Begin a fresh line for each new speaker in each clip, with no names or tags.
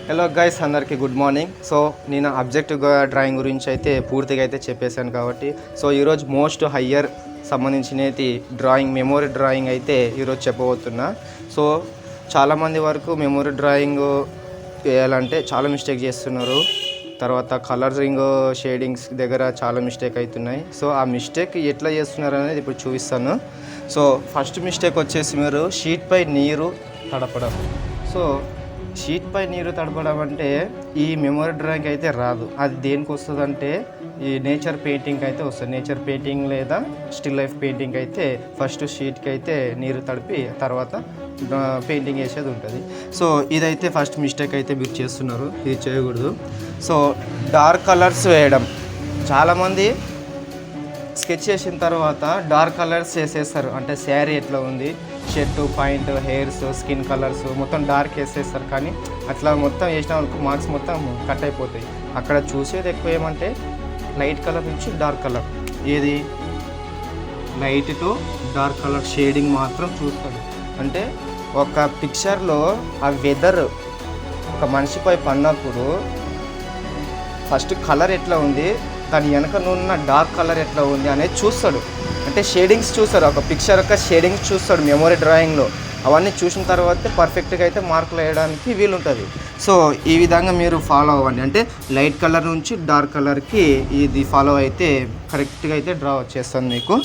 Hello guys, అందరికీ good morning. So నేను objective drawing గురించి అయితే పూర్తిగా అయితే చెప్పేశాను కాబట్టి ఈరోజు మోస్ట్ హయ్యర్ సంబంధించినది డ్రాయింగ్, మెమొరీ డ్రాయింగ్ అయితే ఈరోజు చెప్పబోతున్నా. సో చాలామంది వరకు మెమొరీ డ్రాయింగ్ వేయాలంటే చాలా మిస్టేక్ చేస్తున్నారు. తర్వాత కలరింగ్, షేడింగ్స్ దగ్గర చాలా మిస్టేక్ అవుతున్నాయి. సో ఆ మిస్టేక్ ఎట్లా చేస్తున్నారు అనేది ఇప్పుడు చూపిస్తాను. సో ఫస్ట్ మిస్టేక్ వచ్చేసి మీరు షీట్పై నీరు తడపడం. సో షీట్పై నీరు తడపడం అంటే ఈ మెమొరీ డ్రాయింగ్ అయితే రాదు. అది దేనికి వస్తుంది అంటే ఈ నేచర్ పెయింటింగ్ అయితే వస్తుంది. నేచర్ పెయింటింగ్ లేదా స్టిల్ లైఫ్ పెయింటింగ్ అయితే ఫస్ట్ షీట్కి అయితే నీరు తడిపి తర్వాత పెయింటింగ్ వేసేది ఉంటుంది. సో ఇదైతే ఫస్ట్ మిస్టేక్ అయితే మీరు చేస్తున్నారు, ఇది చేయకూడదు. సో డార్క్ కలర్స్ వేయడం, చాలామంది స్కెచ్ చేసిన తర్వాత డార్క్ కలర్స్ వేసేస్తారు. అంటే శారీ ఎట్లా ఉంది, shirt, point, hairs, skin colours మొత్తం డార్క్ వేసేస్తారు. కానీ అట్లా మొత్తం వేసిన వరకు మార్క్స్ మొత్తం కట్ అయిపోతాయి. అక్కడ చూసేది ఎక్కువ ఏమంటే లైట్ కలర్ నుంచి డార్క్ కలర్, ఏది light to dark colour shading మాత్రం చూస్తాడు. అంటే ఒక పిక్చర్లో ఆ వెదర్ ఒక మనిషిపై పడినప్పుడు ఫస్ట్ కలర్ ఎట్లా ఉంది, దాని వెనక ఉన్న డార్క్ కలర్ ఎట్లా ఉంది అనేది చూస్తాడు. అంటే షేడింగ్స్ చూస్తాడు, ఒక పిక్చర్ యొక్క షేడింగ్స్ చూస్తాడు మెమొరీ డ్రాయింగ్లో. అవన్నీ చూసిన తర్వాత పర్ఫెక్ట్గా అయితే మార్కులు వేయడానికి వీలుంటుంది. సో ఈ విధంగా మీరు ఫాలో అవ్వండి. అంటే లైట్ కలర్ నుంచి డార్క్ కలర్కి ఇది ఫాలో అయితే కరెక్ట్గా అయితే డ్రా వచ్చేస్తుంది మీకు.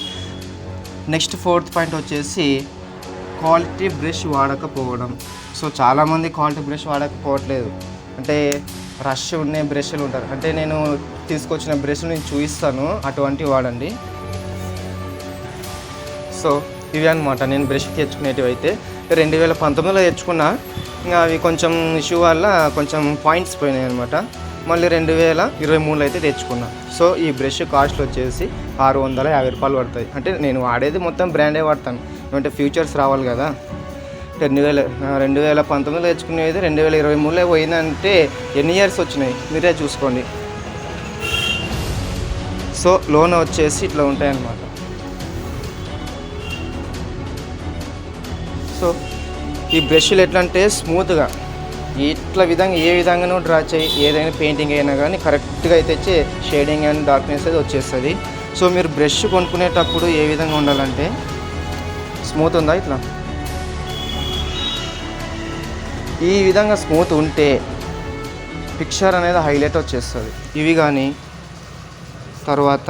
నెక్స్ట్ ఫోర్త్ పాయింట్ వచ్చేసి క్వాలిటీ బ్రష్ వాడకపోవడం. సో చాలామంది క్వాలిటీ బ్రష్ వాడకపోవట్లేదు. అంటే రష్ ఉండే బ్రష్లు ఉంటారు. అంటే నేను తీసుకొచ్చిన బ్రష్లు నేను చూపిస్తాను, అటువంటివి వాడండి. సో ఇవి అనమాట నేను బ్రష్ తెచ్చుకునేటివి. అయితే 2019లో తెచ్చుకున్నా, ఇంకా అవి కొంచెం ఇష్యూ వల్ల కొంచెం పాయింట్స్ పోయినాయి అనమాట. మళ్ళీ 2023లో అయితే తెచ్చుకున్నా. సో ఈ బ్రష్ కాస్ట్ వచ్చేసి 650 రూపాయలు పడుతుంది. అంటే నేను వాడేది మొత్తం బ్రాండే వాడతాను, అంటే ఫ్యూచర్స్ రావాలి కదా. 2019లో తెచ్చుకునేది 2023లో పోయిందంటే ఎన్ని ఇయర్స్ వచ్చినాయి మీరే చూసుకోండి. సో లోన్ వచ్చేసి ఇట్లా ఉంటాయన్నమాట. సో ఈ బ్రష్లు ఎట్లా అంటే స్మూత్గా ఇట్లా విధంగా ఏ విధంగానూ డ్రా చేయి, ఏదైనా పెయింటింగ్ అయినా కానీ కరెక్ట్గా అయితే వచ్చి షేడింగ్ అండ్ డార్క్నెస్ అయితే వచ్చేస్తుంది. సో మీరు బ్రష్ కొనుక్కునేటప్పుడు ఏ విధంగా ఉండాలంటే స్మూత్ ఉందా, ఇట్లా ఈ విధంగా స్మూత్ ఉంటే పిక్చర్ అనేది హైలైట్ వచ్చేస్తుంది. ఇవి కానీ తర్వాత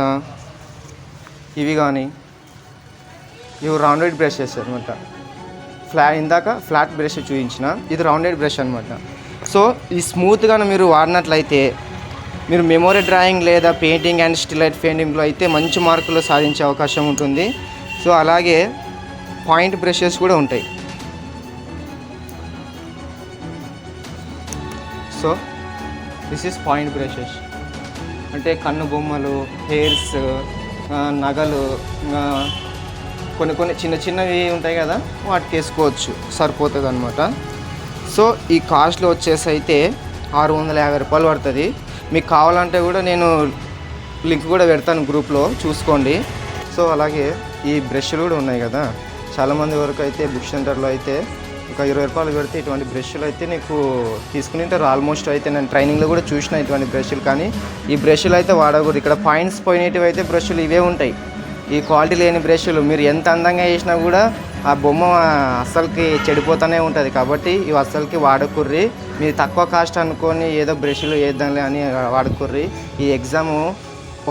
ఇవి కానీ ఇవి రౌండెడ్ బ్రషెస్ అనమాట. ఇందాక ఫ్లాట్ బ్రష్ చూపించిన, ఇది రౌండెడ్ బ్రష్ అనమాట. సో ఈ స్మూత్గా మీరు వాడినట్లయితే మీరు మెమొరీ డ్రాయింగ్ లేదా పెయింటింగ్ అండ్ స్టిల్ లైఫ్ పెయింటింగ్లో అయితే మంచి మార్కులు సాధించే అవకాశం ఉంటుంది. సో అలాగే పాయింట్ బ్రషెస్ కూడా ఉంటాయి. So this is point brushes. అంటే కన్ను బొమ్మలు, హెయిర్స్, నగలు, కొన్ని చిన్న చిన్నవి ఉంటాయి కదా, వాటికి వేసుకోవచ్చు, సరిపోతుంది అనమాట. సో ఈ కాస్ట్లో వచ్చేసి అయితే 650 రూపాయలు పడుతుంది. మీకు కావాలంటే కూడా నేను లింక్ కూడా పెడతాను గ్రూప్లో, చూసుకోండి. సో అలాగే ఈ బ్రష్లు కూడా ఉన్నాయి కదా, చాలామంది వరకు అయితే బుక్ సెంటర్లో అయితే ఒక 20 రూపాయలు పెడితే ఇటువంటి బ్రష్లు అయితే నీకు తీసుకుని ఉంటారు. ఆల్మోస్ట్ అయితే నేను ట్రైనింగ్లో కూడా చూసిన ఇటువంటి బ్రష్లు. కానీ ఈ బ్రష్లు అయితే వాడకూడదు. ఇక్కడ పాయింట్స్ పోయినవి అయితే బ్రష్లు ఇవే ఉంటాయి. ఈ క్వాలిటీ లేని బ్రష్లు మీరు ఎంత అందంగా వేసినా కూడా ఆ బొమ్మ అస్సలకి చెడిపోతూనే ఉంటుంది. కాబట్టి ఇవి అస్సలకి వాడకుర్రి. మీరు తక్కువ కాస్ట్ అనుకొని ఏదో బ్రష్లు వేద్దాంలే అని వాడకుర్రి. ఈ ఎగ్జాము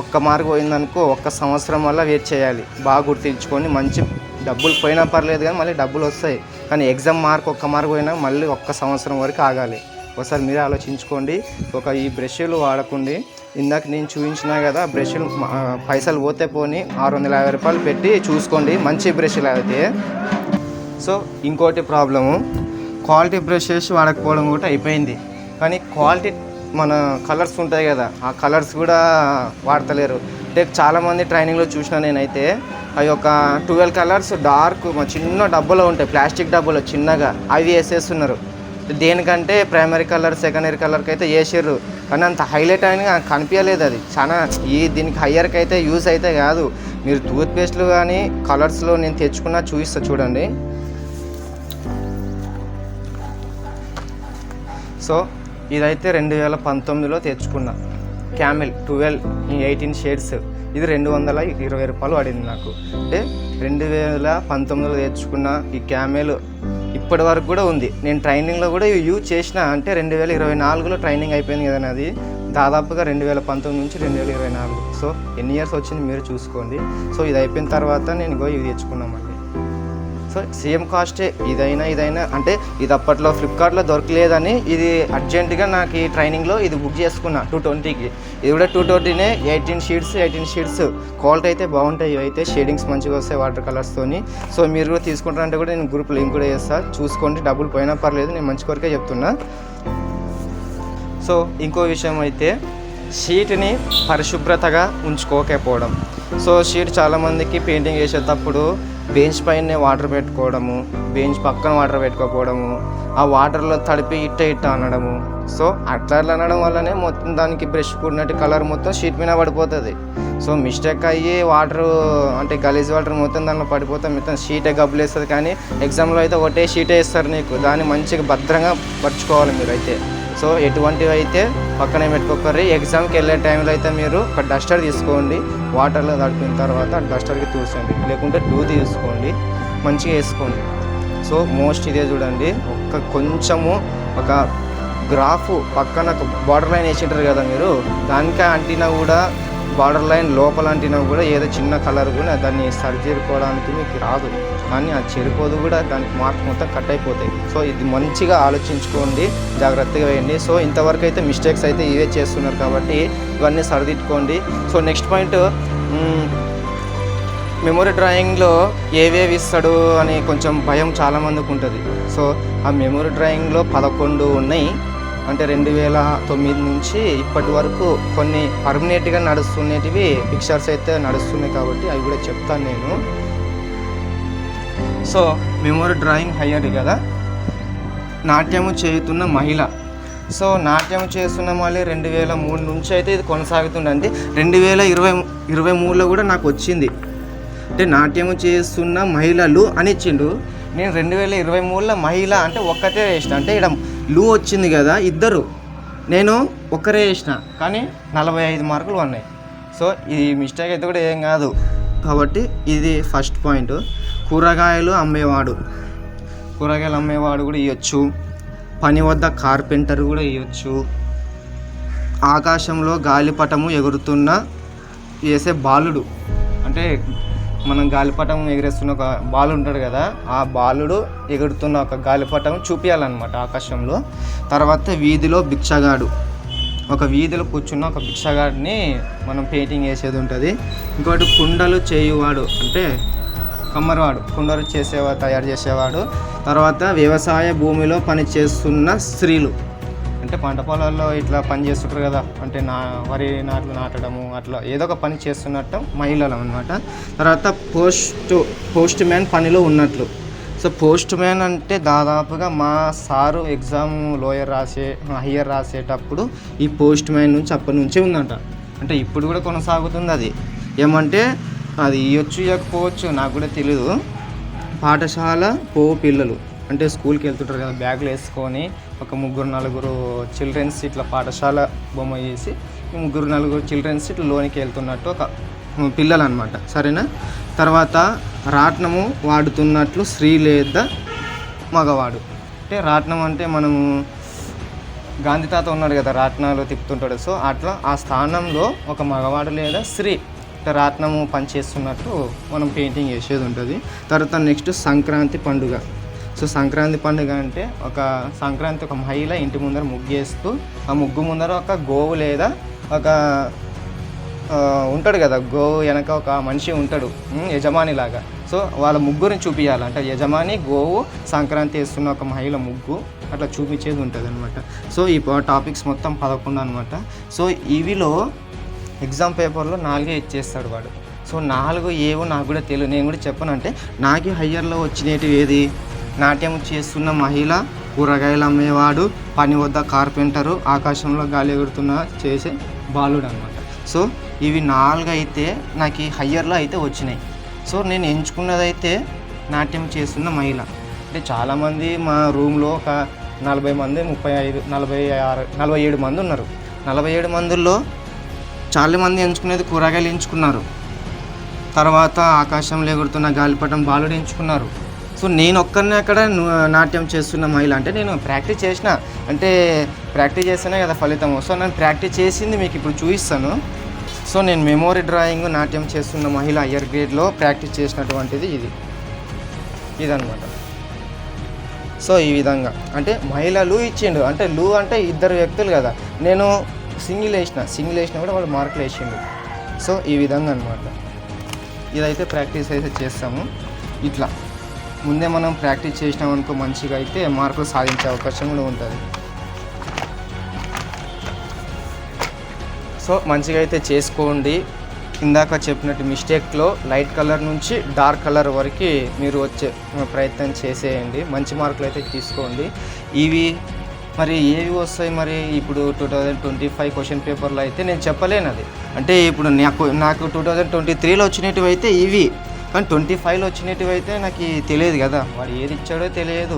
ఒక్క మార్క్ పోయిందనుకో, ఒక్క సంవత్సరం వల్ల వెయిట్ చేయాలి. బాగా గుర్తించుకొని, మంచి డబ్బులు పోయినా పర్లేదు కానీ మళ్ళీ డబ్బులు వస్తాయి. కానీ ఎగ్జామ్ ఒక్క మార్క్ పోయినా మళ్ళీ ఒక్క సంవత్సరం వరకు ఆగాలి. ఒకసారి మీరే ఆలోచించుకోండి. ఈ బ్రష్లు వాడకండి. ఇందాక నేను చూపించినా కదా, బ్రష్లు పైసలు పోతే పోని 650 రూపాయలు పెట్టి చూసుకోండి, మంచి బ్రష్లు అయితే. సో ఇంకోటి ప్రాబ్లము, క్వాలిటీ బ్రషెస్ వాడకపోవడం కూడా అయిపోయింది. కానీ క్వాలిటీ మన కలర్స్ ఉంటాయి కదా, ఆ కలర్స్ కూడా వాడతలేరు. అంటే చాలామంది ట్రైనింగ్లో చూసిన నేనైతే అవి ఒక 12 కలర్స్ డార్క్ చిన్న డబ్బాలో ఉంటాయి, ప్లాస్టిక్ డబ్బాలో చిన్నగా, అవి వేసేస్తున్నారు. దేనికంటే ప్రైమరీ కలర్, సెకండరీ కలర్కి అయితే వేసారు. కానీ అంత హైలైట్ అని కనిపించలేదు. అది చాలా దీనికి హయ్యర్కి అయితే యూజ్ అయితే కాదు. మీరు టూత్పేస్ట్లు కానీ కలర్స్లో నేను తెచ్చుకున్నా చూపిస్తా చూడండి. సో ఇదైతే 2019లో తెచ్చుకున్నా. Camel 18 shades. ఇది 220 రూపాయలు పడింది నాకు. అంటే 2019లో తెచ్చుకున్న ఈ క్యామెల్ ఇప్పటి వరకు కూడా ఉంది. నేను ట్రైనింగ్లో కూడా యూజ్ చేసిన. అంటే 2024లో ట్రైనింగ్ అయిపోయింది కదా నాది. దాదాపుగా 2019 నుంచి 2024. సో ఎన్ని ఇయర్స్ వచ్చింది మీరు చూసుకోండి. సో ఇది అయిపోయిన తర్వాత నేను ఇవి తెచ్చుకున్నామండి. సో సేమ్ కాస్టే ఇదైనా అంటే ఇది అప్పట్లో ఫ్లిప్కార్ట్లో దొరకలేదని ఇది అర్జెంటుగా నాకు ఈ ట్రైనింగ్లో ఇది బుక్ చేసుకున్నా 220కి. ఇది కూడా 220నే. 18 షీట్స్. క్వాలిటీ అయితే బాగుంటాయి. అయితే షేడింగ్స్ మంచిగా వస్తాయి వాటర్ కలర్స్తోని. సో మీరు కూడా తీసుకుంటారంటే కూడా నేను గ్రూప్ లింక్ కూడా చేస్తాను, చూసుకోండి. డబ్బులు పోయినా పర్లేదు, నేను మంచి కొరకే చెప్తున్నా. సో ఇంకో విషయం అయితే షీట్ని పరిశుభ్రతగా ఉంచుకోకపోవడం. సో షీట్ చాలామందికి పెయింటింగ్ వేసేటప్పుడు బెంచ్ పైనే వాటర్ పెట్టుకోవడము, బెంచ్ పక్కన వాటర్ పెట్టుకోకపోవడము, ఆ వాటర్లో తడిపి ఇట్ట అనడము. సో అట్లా అనడం వల్లనే మొత్తం దానికి బ్రష్ కూడినట్టు కలర్ మొత్తం షీట్ మీద పడిపోతుంది. సో మిస్టేక్ అయ్యి వాటర్ అంటే గలీజ్ వాటర్ మొత్తం దానిలో పడిపోతే మొత్తం షీటే గబ్బులేస్తుంది. కానీ ఎగ్జామ్లో అయితే ఒకటే షీటే ఇస్తారు నీకు. దాన్ని మంచిగా భద్రంగా పరుచుకోవాలి మీరు అయితే. సో ఎటువంటివి అయితే పక్కనే పెట్టుకోకర్రీ. ఎగ్జామ్కి వెళ్ళే టైంలో అయితే మీరు ఒక డస్టర్ తీసుకోండి, వాటర్లో తడిపిన తర్వాత డస్టర్కి తూర్చండి, లేకుంటే దూది తీసుకోండి, మంచిగా వేసుకోండి. సో మోస్ట్ ఇదే చూడండి, కొంచెము ఒక గ్రాఫ్ పక్కన ఒక బార్డర్ లైన్ వేసింటారు కదా మీరు, దానికే అంటినా కూడా బార్డర్ లైన్ లోపల అంటినా కూడా ఏదో చిన్న కలర్ కూడా దాన్ని సరిచేరుకోవడానికి మీకు రాదు. కానీ అది చెడిపోదు కూడా, దానికి మార్క్ మొత్తం కట్ అయిపోతాయి. సో ఇది మంచిగా ఆలోచించుకోండి, జాగ్రత్తగా వేయండి. సో ఇంతవరకు అయితే మిస్టేక్స్ అయితే ఇవే చేస్తున్నారు కాబట్టి ఇవన్నీ సరిదిద్దుకోండి. సో నెక్స్ట్ పాయింట్, మెమొరీ డ్రాయింగ్లో ఏవేవి ఇస్తాడు అని కొంచెం భయం చాలామందికి ఉంటుంది. సో ఆ మెమొరీ డ్రాయింగ్లో 11 ఉన్నాయి. అంటే 2009 నుంచి ఇప్పటి వరకు కొన్ని పర్మనెంట్గా నడుస్తున్నవి పిక్చర్స్ అయితే నడుస్తున్నాయి కాబట్టి అవి కూడా చెప్తాను నేను. సో మెమొరీ డ్రాయింగ్ హయ్యర్ కదా, నాట్యము చేస్తున్న మహిళ. సో నాట్యం చేస్తున్న మళ్ళీ 2003 నుంచి అయితే ఇది కొనసాగుతుందండి. 2023లో కూడా నాకు వచ్చింది, అంటే నాట్యము చేస్తున్న మహిళలు అని ఇచ్చిండు. నేను 2023లో మహిళ అంటే ఒక్కటే వేసిన, అంటే ఇక్కడ లూ వచ్చింది కదా ఇద్దరు, నేను ఒక్కరే వేసిన కానీ 45 మార్కులు ఉన్నాయి. సో ఈ మిస్టేక్ అయితే కూడా ఏం కాదు కాబట్టి ఇది ఫస్ట్ పాయింట్. కూరగాయలు అమ్మేవాడు కూడా ఇవ్వచ్చు. పని వద్ద కార్పెంటర్ కూడా ఇవ్వచ్చు. ఆకాశంలో గాలిపటము ఎగురుతున్న వేసే బాలుడు, అంటే మనం గాలిపటం ఎగిరేస్తున్న ఒక బాలు ఉంటాడు కదా, ఆ బాలుడు ఎగురుతున్న ఒక గాలిపటం చూపించాలన్నమాట ఆకాశంలో. తర్వాత వీధిలో భిక్షగాడు, ఒక వీధిలో కూర్చున్న ఒక భిక్షగాడిని మనం పెయింటింగ్ వేసేది ఉంటుంది. ఇంకోటి కుండలు చేయువాడు, అంటే కమ్మరివాడు, కుండలు తయారు చేసేవాడు. తర్వాత వ్యవసాయ భూమిలో పని చేస్తున్న స్త్రీలు, అంటే పంట పొలాల్లో ఇట్లా పని చేస్తుంటారు కదా, అంటే వరి నాట్లు నాటడము అట్లా ఏదో ఒక పని చేస్తున్నట్టు మహిళలు అన్నమాట. తర్వాత పోస్ట్ మ్యాన్ పనిలో ఉన్నట్లు. సో పోస్ట్ మ్యాన్ అంటే దాదాపుగా మా సారు ఎగ్జామ్ హయ్యర్ రాసేటప్పుడు ఈ పోస్ట్ మ్యాన్ నుంచి అప్పటి నుంచే ఉందంట. అంటే ఇప్పుడు కూడా కొనసాగుతుంది అది. ఏమంటే అది ఇవ్వచ్చు ఇవ్వకపోవచ్చు నాకు కూడా తెలీదు. పాఠశాల పిల్లలు, అంటే స్కూల్కి వెళ్తుంటారు కదా, బ్యాగులు వేసుకొని ఒక 3-4 చిల్డ్రన్స్ ఇట్లా పాఠశాల బొమ్మ వేసి 3-4 చిల్డ్రన్స్ ఇట్లా లోనికి వెళ్తున్నట్టు ఒక పిల్లలు అనమాట, సరేనా. తర్వాత రాట్నము వాడుతున్నట్లు స్త్రీ లేదా మగవాడు. అంటే రాట్నం అంటే మనము గాంధీ తాత ఉన్నాడు కదా, రాట్నాలు తిప్పుతుంటాడు. సో అట్లా ఆ స్థానంలో ఒక మగవాడు లేదా స్త్రీ రాట్నము పనిచేస్తున్నట్టు మనం పెయింటింగ్ వేసేది ఉంటుంది. తర్వాత నెక్స్ట్ సంక్రాంతి పండుగ. సో సంక్రాంతి పండుగ అంటే ఒక మహిళ ఇంటి ముందర ముగ్గు వేస్తూ, ఆ ముగ్గు ముందర ఒక గోవు లేదా ఒక ఉంటాడు కదా, గోవు వెనక ఒక మనిషి ఉంటాడు యజమాని లాగా. సో వాళ్ళ ముగ్గురిని చూపించాలి, అంటే యజమాని, గోవు, సంక్రాంతి వేస్తున్న ఒక మహిళ ముగ్గు అట్లా చూపించేది ఉంటుంది అనమాట. సో ఈ టాపిక్స్ మొత్తం 11 అనమాట. సో ఇవిలో ఎగ్జామ్ పేపర్లో 4 ఇచ్చేస్తాడు వాడు. సో 4 ఏవో నాకు కూడా తెలియదు, నేను కూడా చెప్పను. అంటే నాకు హయ్యర్లో వచ్చినవి ఏది, నాట్యం చేస్తున్న మహిళ, కూరగాయలు అమ్మేవాడు, పని వద్ద కార్పెంటరు, ఆకాశంలో గాలి ఎగురుతున్న చేసే బాలుడు అనమాట. సో ఇవి 4 అయితే నాకు హయ్యర్లో అయితే వచ్చినాయి. సో నేను ఎంచుకున్నదైతే నాట్యం చేస్తున్న మహిళ. అంటే చాలామంది మా రూమ్లో ఒక 40 మంది 35 46 47 మంది ఉన్నారు. 47 మందిలో చాలా మంది ఎంచుకునేది కూరగాయలు ఎంచుకున్నారు. తర్వాత ఆకాశంలో ఎగురుతున్న గాలిపటం బాలుడు ఎంచుకున్నారు. సో నేను ఒక్కరినే అక్కడ నాట్యం చేస్తున్న మహిళ అంటే నేను ప్రాక్టీస్ చేసిన, అంటే ప్రాక్టీస్ చేస్తేనే కదా ఫలితం. సో నేను ప్రాక్టీస్ చేసింది మీకు ఇప్పుడు చూపిస్తాను. సో నేను మెమోరీ డ్రాయింగ్ నాట్యం చేస్తున్న మహిళ హయ్యర్ గ్రేడ్లో ప్రాక్టీస్ చేసినటువంటిది ఇదనమాట. సో ఈ విధంగా అంటే మహిళ లూ ఇచ్చిండు, అంటే లూ అంటే ఇద్దరు వ్యక్తులు కదా, నేను సింగిల్ వేసినా కూడా వాడు మార్కులు వేసిండు. సో ఈ విధంగా అనమాట. ఇదైతే ప్రాక్టీస్ అయితే చేస్తాము. ఇట్లా ముందే మనం ప్రాక్టీస్ చేసినామనుకో మంచిగా అయితే మార్కులు సాధించే అవకాశం కూడా ఉంటుంది. సో మంచిగా అయితే చేసుకోండి. ఇందాక చెప్పినట్టు మిస్టేక్లో లైట్ కలర్ నుంచి డార్క్ కలర్ వరకు మీరు వచ్చే ప్రయత్నం చేసేయండి. మంచి మార్కులు అయితే తీసుకోండి. ఇవి మరి ఏవి వస్తాయి మరి ఇప్పుడు 2025 క్వశ్చన్ పేపర్లో అయితే నేను చెప్పలేను. అది అంటే ఇప్పుడు నాకు 2023లో వచ్చినవి అయితే ఇవి, కానీ 25లో వచ్చినవి అయితే నాకు తెలియదు కదా, వాడు ఏది ఇచ్చాడో తెలియదు.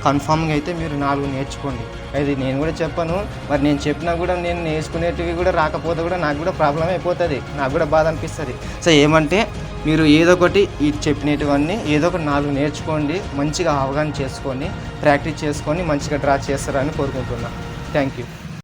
కన్ఫామ్గా అయితే మీరు 4 నేర్చుకోండి. అది నేను కూడా చెప్పను, మరి నేను చెప్పినా కూడా నేను నేర్చుకునేటివి కూడా రాకపోతే కూడా నాకు కూడా ప్రాబ్లం అయిపోతుంది, నాకు కూడా బాధ అనిపిస్తుంది. సో ఏమంటే మీరు ఏదో ఒకటి ఈ చెప్పినటువన్నీ ఏదో ఒకటి 4 నేర్చుకోండి, మంచిగా అవగాహన చేసుకొని ప్రాక్టీస్ చేసుకొని మంచిగా డ్రా చేస్తారని కోరుకుంటున్నాను. Thank you.